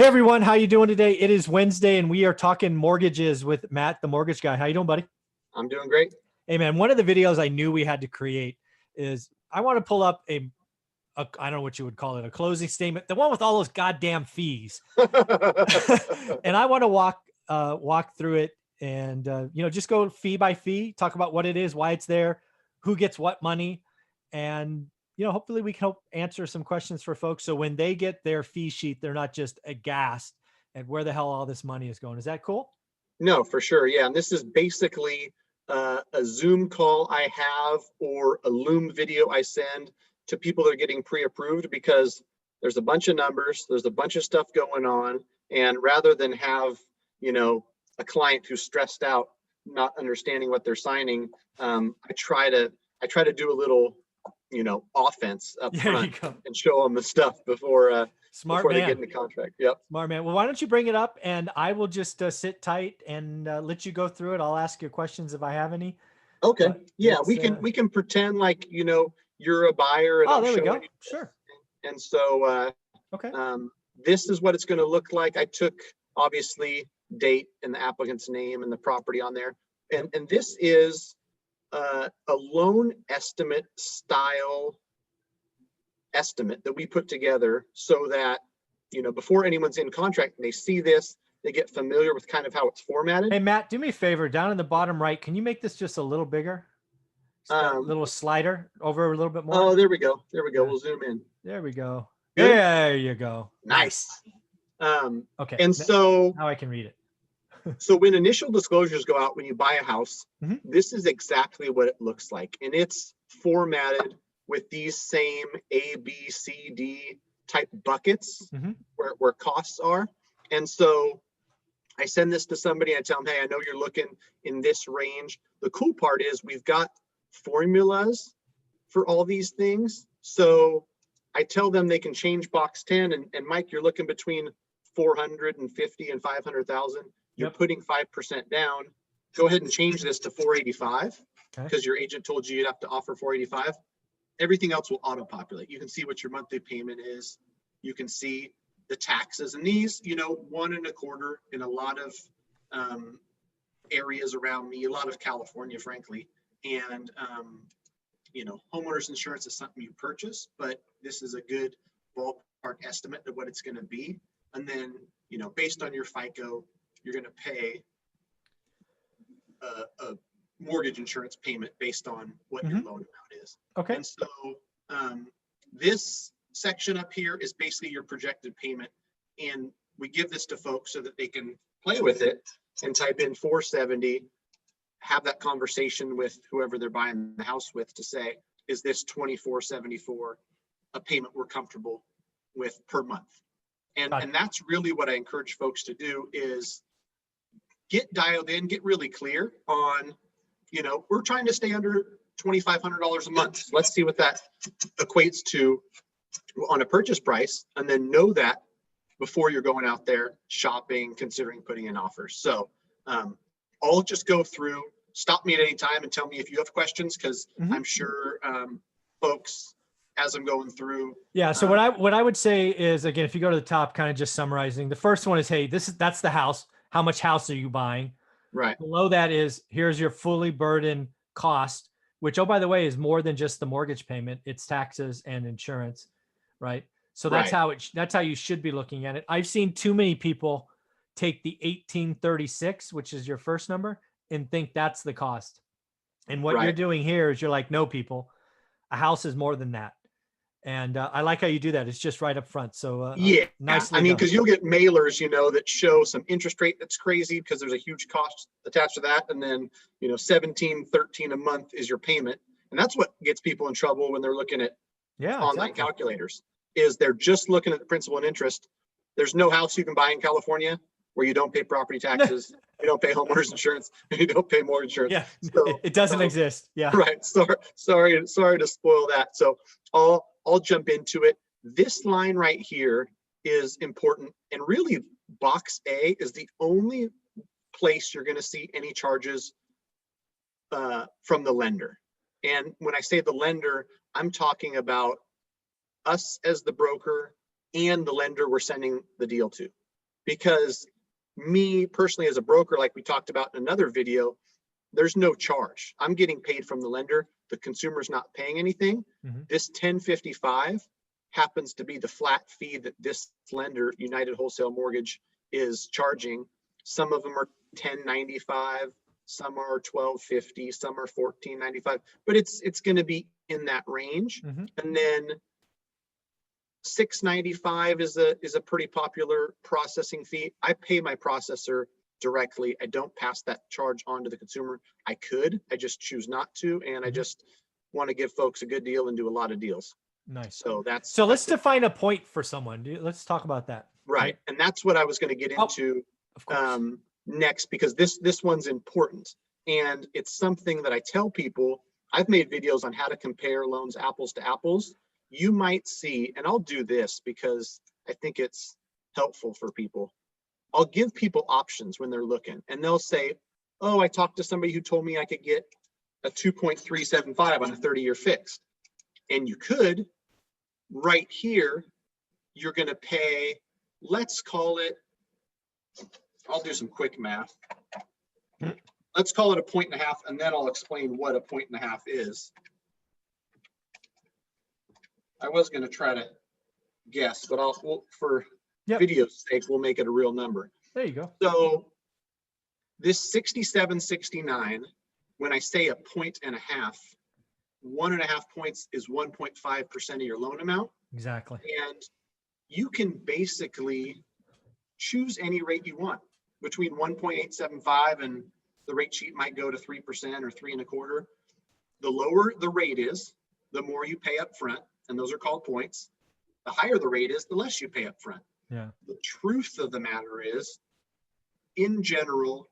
everyone, how you doing today? It is Wednesday and we are talking mortgages with Matt, the mortgage guy. How you doing, buddy? I'm doing great. Hey man, one of the videos I knew we had to create is I want to pull up a I don't know what you would call it, a closing statement, the one with all those goddamn fees. And I want to walk through it and just go fee by fee, talk about what it is, why it's there, who gets what money, and hopefully we can help answer some questions for folks so when they get their fee sheet, they're not just aghast at where the hell all this money is going. Is that cool? No, for sure. Yeah. And this is basically a Zoom call I have or a Loom video I send to people that are getting pre-approved, because there's a bunch of numbers, there's a bunch of stuff going on. And rather than have, a client who's stressed out, not understanding what they're signing, I try to do a little, offense up front and show them the stuff before they get in the contract. Yep. Smart man. Well, why don't you bring it up and I will just sit tight and let you go through it. I'll ask you questions if I have any. Okay. Yeah, we can pretend like, you're a buyer. And there we go. Sure. And so, okay. This is what it's going to look like. I took obviously date and the applicant's name and the property on there. And this is a loan estimate style estimate that we put together so that, before anyone's in contract, they see this, they get familiar with kind of how it's formatted. Hey, Matt, do me a favor, down in the bottom right, can you make this just a little bigger? A little slider over a little bit more. Oh, there we go. There we go. We'll zoom in. There we go. Good? There you go. Nice. Okay. And so now I can read it. So when initial disclosures go out when you buy a house, Mhm. this is exactly what it looks like. And it's formatted with these same A, B, C, D type buckets Mhm. where costs are. And so I send this to somebody, I tell them, hey, I know you're looking in this range. The cool part is we've got formulas for all these things. So I tell them they can change box 10 and Mike, you're looking between 450 and 500,000. You're putting 5% down. Go ahead and change this to 485 because your agent told you you'd have to offer 485. Everything else will auto populate. You can see what your monthly payment is. You can see the taxes, and these, 1.25 in a lot of areas around me, a lot of California, frankly. And homeowners insurance is something you purchase, but this is a good ballpark estimate of what it's going to be. And then, based on your FICO, you're going to pay a mortgage insurance payment based on what your loan amount is. Okay. And so this section up here is basically your projected payment. And we give this to folks so that they can play with it and type in 470, have that conversation with whoever they're buying the house with to say, is this 2474 a payment we're comfortable with per month? And that's really what I encourage folks to do is get dialed in, get really clear on, we're trying to stay under $2,500 a month. So let's see what that equates to on a purchase price, and then know that before you're going out there shopping, considering putting in offers. So I'll just go through, stop me at any time and tell me if you have questions, because I'm sure folks, as I'm going through. Yeah. So what I would say is, again, if you go to the top, kind of just summarizing, the first one is, hey, that's the house. How much house are you buying? Right. Below that is, here's your fully burdened cost, which, oh, by the way, is more than just the mortgage payment. It's taxes and insurance. Right. So that's how you should be looking at it. I've seen too many people take the 1836, which is your first number, and think that's the cost. And what you're doing here is you're like, no, people, a house is more than that. And I like how you do that. It's just right up front. So nicely. I mean, because you'll get mailers, that show some interest rate that's crazy because there's a huge cost attached to that. And then, $17, $13 a month is your payment. And that's what gets people in trouble when they're looking at online calculators, is they're just looking at the principal and interest. There's no house you can buy in California where you don't pay property taxes, you don't pay homeowners insurance, and you don't pay mortgage insurance. Yeah, so, it doesn't exist. Yeah. Right. Sorry to spoil that. So I'll jump into it. This line right here is important. And really, box A is the only place you're going to see any charges from the lender. And when I say the lender, I'm talking about us as the broker and the lender we're sending the deal to. because me personally as a broker, like we talked about in another video, there's no charge. I'm getting paid from the lender. The consumer's not paying anything. This 1055 happens to be the flat fee that this lender, United Wholesale Mortgage, is charging. Some of them are 1095, some are 1250, some are 1495, but it's going to be in that range. And then 695 is a pretty popular processing fee. I pay my processor directly. I don't pass that charge on to the consumer. I could, I just choose not to, and I just want to give folks a good deal and do a lot of deals. Nice. So let's define a point for someone. Let's talk about that. Right. And that's what I was going to get into next, because this one's important. And it's something that I tell people. I've made videos on how to compare loans apples to apples. You might see, and I'll do this because I think it's helpful for people. I'll give people options when they're looking, and they'll say, oh, I talked to somebody who told me I could get a 2.375 on a 30-year fixed. And you could. Right here, you're going to pay, let's call it, I'll do some quick math. Let's call it 1.5, and then I'll explain what 1.5 is. I was going to try to guess, but for video's sake, we'll make it a real number. There you go. So this 6769, when I say 1.5, 1.5 points is 1.5% of your loan amount. Exactly. And you can basically choose any rate you want between 1.875 and the rate sheet might go to 3% or 3.25. The lower the rate is, the more you pay up front, and those are called points. The higher the rate is, the less you pay up front. Yeah. The truth of the matter is, in general,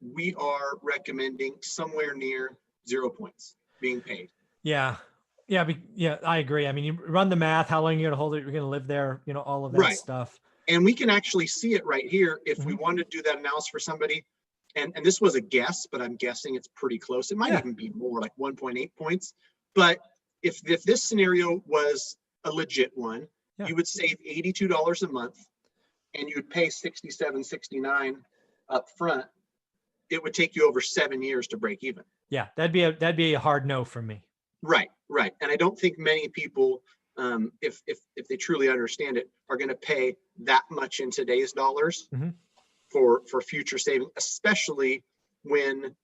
we are recommending somewhere near 0 points being paid. Yeah. Yeah. I agree. I mean, you run the math, how long you're going to hold it, you're going to live there, all of that stuff. And we can actually see it right here. If we wanted to do that analysis for somebody, and this was a guess, but I'm guessing it's pretty close. It might even be more, like 1.8 points. But if this scenario was a legit one, you would save $82 a month and you would pay $67.69 up front. It would take you over 7 years to break even. Yeah, that'd be a hard no from me. Right. And I don't think many people, if they truly understand it, are going to pay that much in today's dollars for future saving, especially when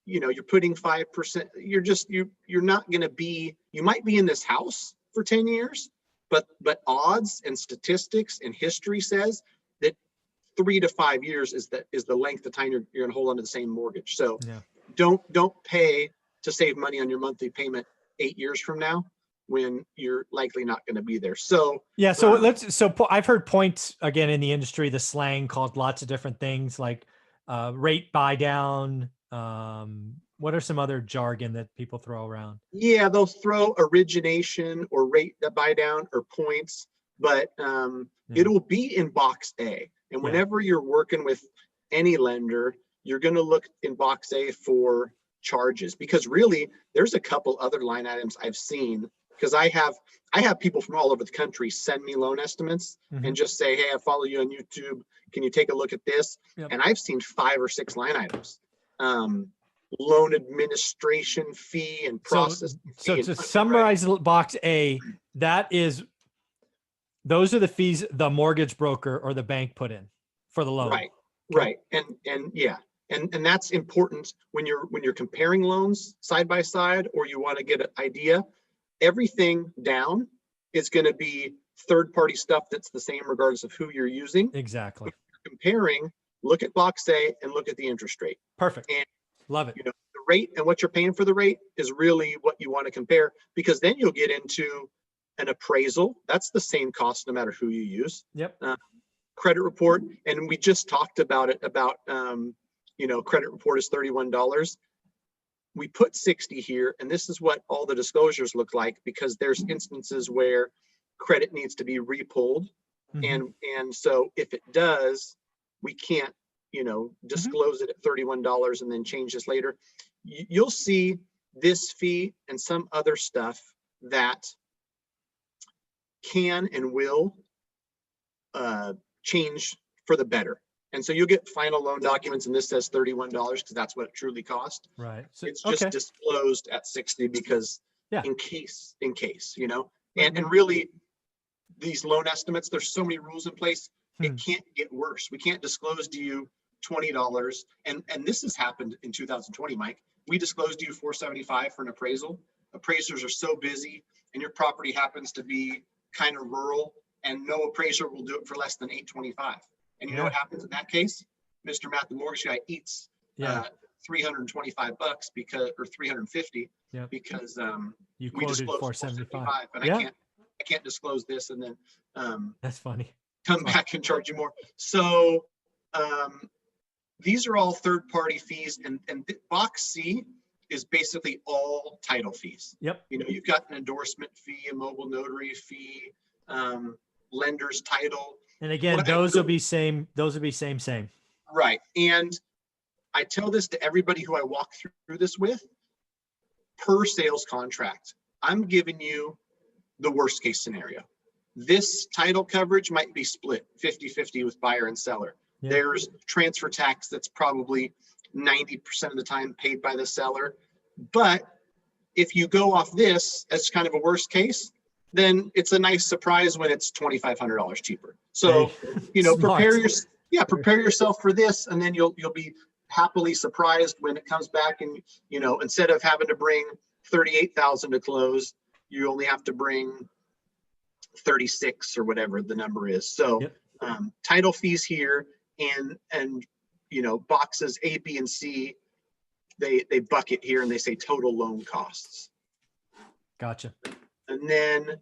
you're putting 5%. You're not going to be. You might be in this house for 10 years, but odds and statistics and history says that 3 to 5 years is the length of time you're going to hold onto the same mortgage. So don't pay to save money on your monthly payment 8 years from now when you're likely not going to be there. So I've heard points again in the industry, the slang called lots of different things like rate buy down. What are some other jargon that people throw around? Yeah, they'll throw origination or rate buy down or points, but it'll be in box A. And whenever you're working with any lender, you're going to look in box A for charges, because really there's a couple other line items I've seen, because I have people from all over the country send me loan estimates and just say, hey, I follow you on YouTube. Can you take a look at this? And I've seen 5 or 6 line items. Loan administration fee and process. So to summarize box A, those are the fees the mortgage broker or the bank put in for the loan. Right. And that's important when you're comparing loans side by side, or you want to get an idea. Everything down is going to be third-party stuff that's the same regardless of who you're using. Exactly. If you're comparing, look at box A and look at the interest rate. Perfect. And love it. The rate and what you're paying for the rate is really what you want to compare, because then you'll get into an appraisal. That's the same cost no matter who you use. Yep. Credit report, and we just talked about it. Credit report is $31. We put 60 here, and this is what all the disclosures look like, because there's instances where credit needs to be repulled, and so if it does, we can't disclose it at $31 and then change this later. You'll see this fee and some other stuff that can and will change for the better. And so you'll get final loan documents, and this says $31 because that's what it truly cost. Right. So It's just okay. disclosed at 60 because Yeah. in case, you know, and really these loan estimates, there's so many rules in place. It can't get worse. We can't disclose to you $20. And this has happened in 2020, Mike. We disclosed to you $475 for an appraisal. Appraisers are so busy, and your property happens to be kind of rural, and no appraiser will do it for less than $825. And you know what happens in that case? Mr. Matt, the mortgage guy, eats $325 because, or $350 because you we quoted disclosed $475, and I can't disclose this and then that's funny. Come back and charge you more. So these are all third-party fees, and box C is basically all title fees. Yep. You know, you've got an endorsement fee, a mobile notary fee, lender's title. And again, those will be same. Those will be same. Right. And I tell this to everybody who I walk through this with. Per sales contract, I'm giving you the worst case scenario. This title coverage might be split 50-50 with buyer and seller. Yeah. There's transfer tax that's probably 90% of the time paid by the seller. But if you go off this as kind of a worst case, then it's a nice surprise when it's $2,500 cheaper. So, you know, prepare yourself for this, and then you'll be happily surprised when it comes back, and, you know, instead of having to bring 38,000 to close, you only have to bring 36 or whatever the number is. So title fees here, and you know, boxes A, B, and C, they bucket here and they say total loan costs. Gotcha. And then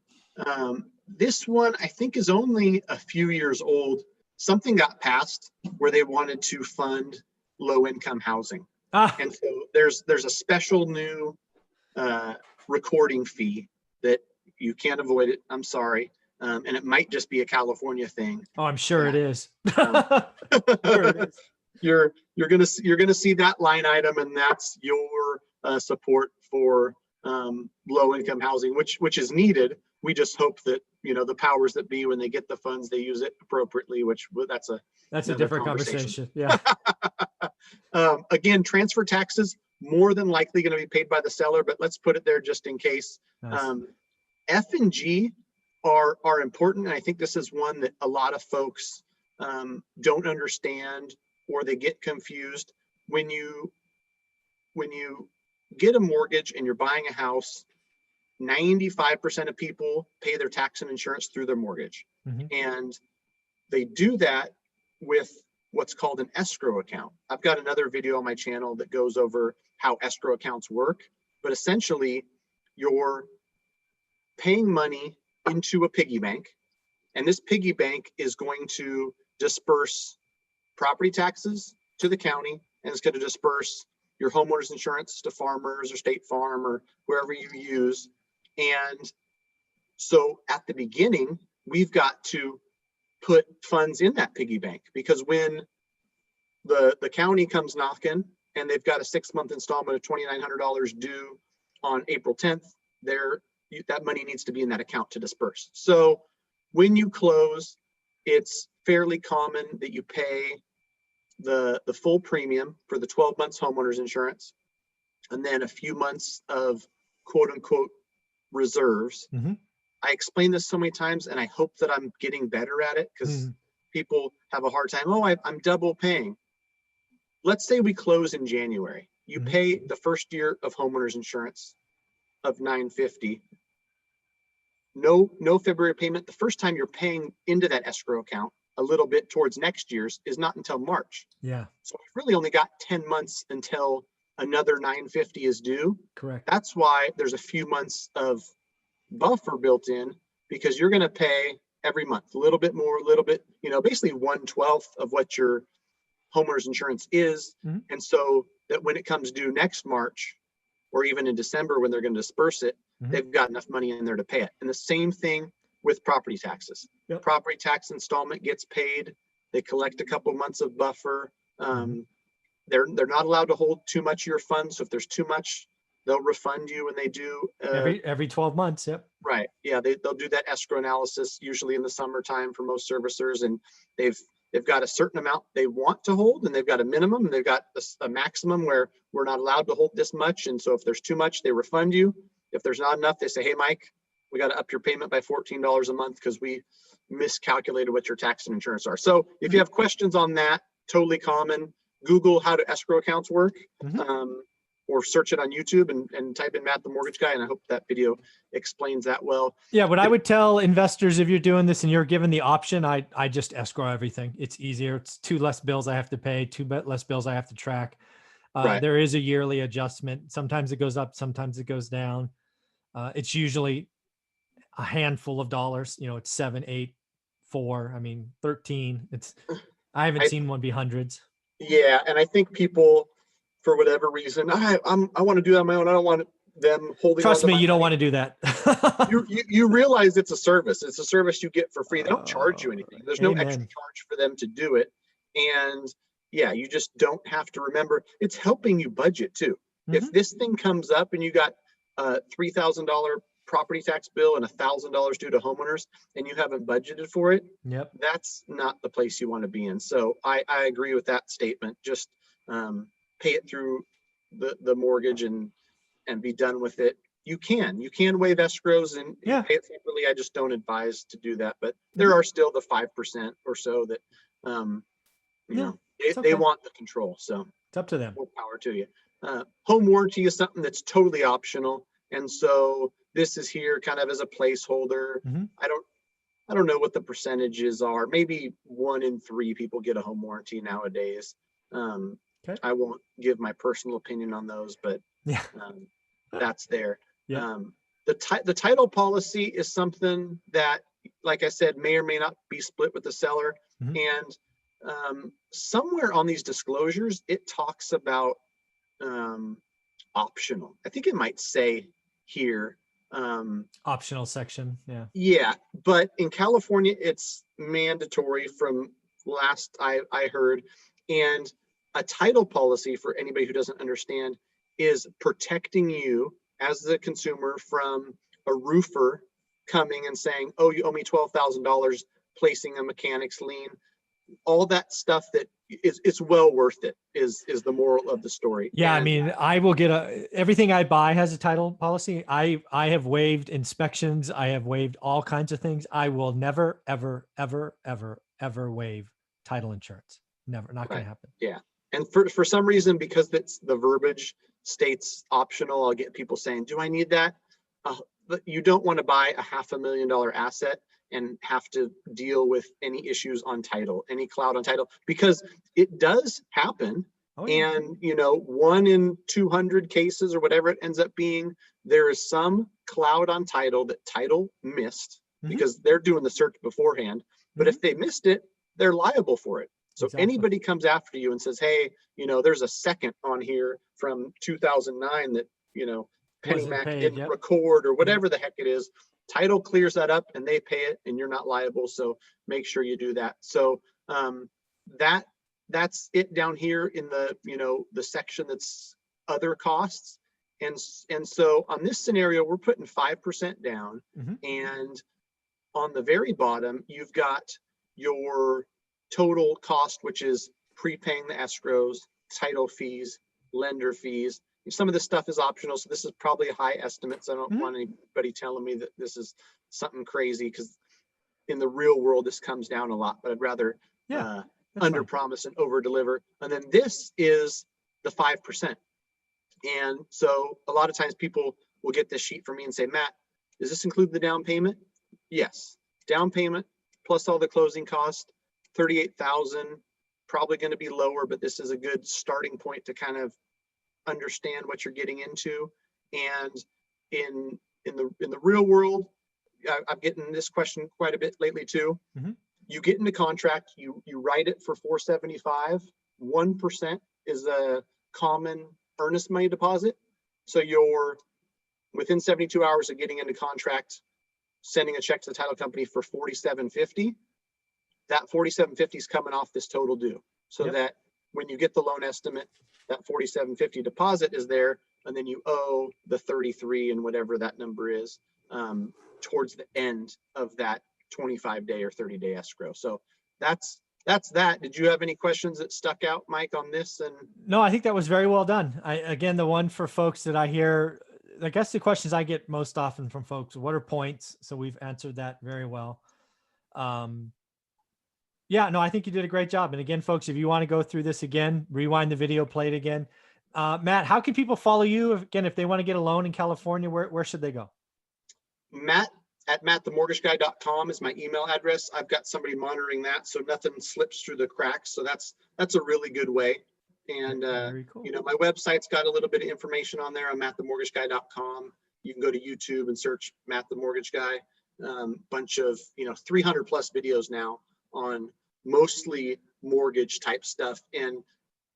this one I think is only a few years old. Something got passed where they wanted to fund low income housing. And so there's a special new recording fee that you can't avoid it. I'm sorry. And it might just be a California thing. Oh, I'm sure it is. Sure it is. You're gonna see that line item, and that's your support for low income housing, which is needed. We just hope that, you know, the powers that be, when they get the funds, they use it appropriately. That's a different conversation. Yeah. Again, transfer taxes more than likely going to be paid by the seller, but let's put it there just in case. Nice. F and G are important, and I think this is one that a lot of folks don't understand, or they get confused. When you get a mortgage and you're buying a house, 95% of people pay their tax and insurance through their mortgage. Mm-hmm. And they do that with what's called an escrow account. I've got another video on my channel that goes over how escrow accounts work, but essentially you're paying money into a piggy bank, and this piggy bank is going to disperse property taxes to the county, and it's going to disperse your homeowner's insurance to Farmers or State Farm or wherever you use. And so at the beginning, we've got to put funds in that piggy bank, because when the county comes knocking and they've got a 6-month installment of $2,900 due on April 10th, that money needs to be in that account to disperse. So when you close, it's fairly common that you pay the full premium for the 12 months homeowners insurance, and then a few months of quote unquote reserves. Mm-hmm. I explain this so many times, and I hope that I'm getting better at it, because people have a hard time. Oh, I'm double paying. Let's say we close in January. You pay the first year of homeowners insurance of $950. No February payment. The first time you're paying into that escrow account a little bit towards next year's is not until March. Yeah. So we've really only got 10 months until another $950 is due. Correct. That's why there's a few months of buffer built in, because you're going to pay every month a little bit more, a little bit, you know, basically 1/12 of what your homeowner's insurance is. Mm-hmm. And so that when it comes due next March, or even in December when they're going to disperse it, they've got enough money in there to pay it. And the same thing with property taxes. Yep. Property tax installment gets paid. They collect a couple months of buffer. They're not allowed to hold too much of your funds. So if there's too much, they'll refund you when they do. Every 12 months. Yep. Right. Yeah. They'll do that escrow analysis usually in the summertime for most servicers. And they've They've got a certain amount they want to hold, and they've got a minimum, and they've got a maximum where we're not allowed to hold this much. And so if there's too much, they refund you. If there's not enough, they say, hey, Mike, we got to up your payment by $14 a month because we miscalculated what your tax and insurance are. So if you have questions on that, totally common. Google how do escrow accounts work, or search it on YouTube and type in Matt the Mortgage Guy, and I hope that video explains that well. Yeah, what I would tell investors, if you're doing this and you're given the option, I just escrow everything. It's easier. It's 2 less bills I have to pay, 2 less bills I have to track. Right. There is a yearly adjustment. Sometimes it goes up, sometimes it goes down. It's usually a handful of dollars. You know, it's 7, 8, 4. I mean, 13. I haven't seen one be hundreds. Yeah, and I think people, for whatever reason, I want to do that on my own. I don't want them holding. Trust me, you don't want to do that. you realize it's a service. It's a service you get for free. They don't charge you anything. There's no extra charge for them to do it. And yeah, you just don't have to remember. It's helping you budget too. If this thing comes up and you got a $3,000 property tax bill and $1,000 due to homeowners and you haven't budgeted for it, that's not the place you want to be in. So I agree with that statement. Just pay it through the mortgage and be done with it. You can waive escrows and pay it separately. I just don't advise to do that, but there are still the 5% or so that you know, they want the control. So it's up to them. More power to you. Home warranty is something that's totally optional, and so this is here kind of as a placeholder. I don't know what the percentages are. Maybe 1 in 3 people get a home warranty nowadays. I won't give my personal opinion on those, but that's there. The title policy is something that, like I said, may or may not be split with the seller. And somewhere on these disclosures, it talks about optional. I think it might say here optional section. Yeah, but in California, it's mandatory from last I heard. And a title policy, for anybody who doesn't understand, is protecting you as the consumer from a roofer coming and saying, oh, you owe me $12,000, placing a mechanic's lien. All that stuff that it's well worth it is the moral of the story. Yeah, and I mean, I will get everything I buy has a title policy. I have waived inspections. I have waived all kinds of things. I will never, ever, ever, ever, ever waive title insurance. Never, not going to happen. Yeah. And for some reason, because that's the verbiage states optional, I'll get people saying, do I need that? You don't want to buy a $500,000 asset and have to deal with any issues on title, any cloud on title, because it does happen. And, you know, 1 in 200 cases or whatever it ends up being, there is some cloud on title that title missed because they're doing the search beforehand. But if they missed it, they're liable for it. So anybody comes after you and says, hey, you know, there's a second on here from 2009 that, you know, Penny Mac didn't record or whatever the heck it is, title clears that up and they pay it and you're not liable. So make sure you do that. So that's it down here in the, you know, the section that's other costs. And so on this scenario, we're putting 5% down, and on the very bottom, you've got your total cost, which is prepaying the escrows, title fees, lender fees. Some of this stuff is optional, so this is probably a high estimate. So I don't want anybody telling me that this is something crazy, because in the real world, this comes down a lot, but I'd rather under promise and over deliver. And then this is the 5%. And so a lot of times people will get this sheet from me and say, Matt, does this include the down payment? Yes. Down payment plus all the closing costs, 38,000, probably going to be lower, but this is a good starting point to kind of understand what you're getting into. And in the real world, I'm getting this question quite a bit lately too. You get into contract, you write it for $475. 1% is a common earnest money deposit. So you're within 72 hours of getting into contract, sending a check to the title company for $4,750. That $4,750 is coming off this total due, so that when you get the loan estimate, that $4,750 deposit is there, and then you owe the 33 and whatever that number is towards the end of that 25-day or 30-day escrow. So that's that's that. Did you have any questions that stuck out, Mike, on this? And No, I think that was very well done. Again, the one for folks that I hear, I guess the questions I get most often from folks, what are points? So we've answered that very well. Yeah, no, I think you did a great job. And again, folks, if you want to go through this again, rewind the video, play it again. Matt, how can people follow you again if they want to get a loan in California? Where should they go? Matt at mattthemortgageguy.com is my email address. I've got somebody monitoring that, so nothing slips through the cracks. So that's a really good way. And Very cool. you know, my website's got a little bit of information on there on mattthemortgageguy.com. You can go to YouTube and search Matt the Mortgage Guy. Bunch of 300 plus videos now on mostly mortgage type stuff. And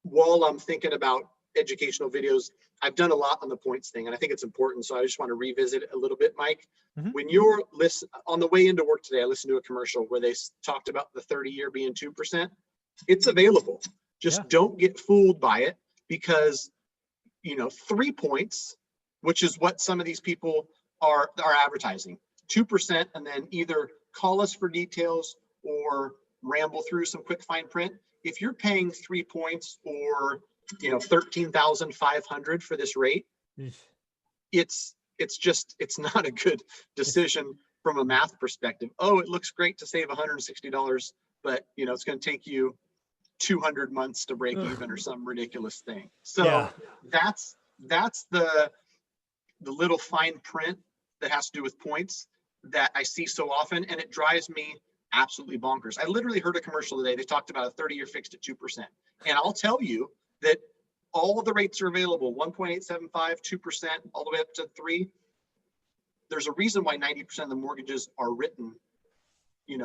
while I'm thinking about educational videos, I've done a lot on the points thing, and I think it's important. So I just want to revisit it a little bit, Mike. When you're on the way into work today, I listened to a commercial where they talked about the 30-year being 2%. It's available. Just don't get fooled by it, because 3 points, which is what some of these people are advertising, 2%, and then either call us for details or ramble through some quick fine print. If you're paying 3 points or 13,500 for this rate, it's not a good decision from a math perspective. Oh, it looks great to save $160, but it's going to take you 200 months to break even or some ridiculous thing. So that's the little fine print that has to do with points that I see so often, and it drives me absolutely bonkers. I literally heard a commercial today. They talked about a 30-year fixed at 2%. And I'll tell you that all of the rates are available, 1.875, 2%, all the way up to 3. There's a reason why 90% of the mortgages are written,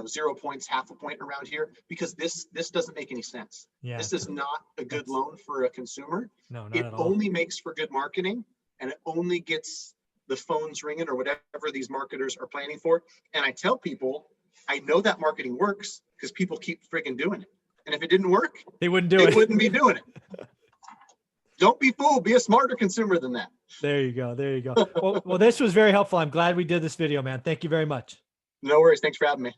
0 points, half a point around here, because this doesn't make any sense. Yeah. This is not a good loan for a consumer. No, not it at all. only makes for good marketing, and it only gets the phones ringing or whatever these marketers are planning for. And I tell people, I know that marketing works because people keep friggin' doing it. And if it didn't work, they wouldn't do it. They wouldn't be doing it. Don't be fooled. Be a smarter consumer than that. There you go. There you go. Well, this was very helpful. I'm glad we did this video, man. Thank you very much. No worries. Thanks for having me.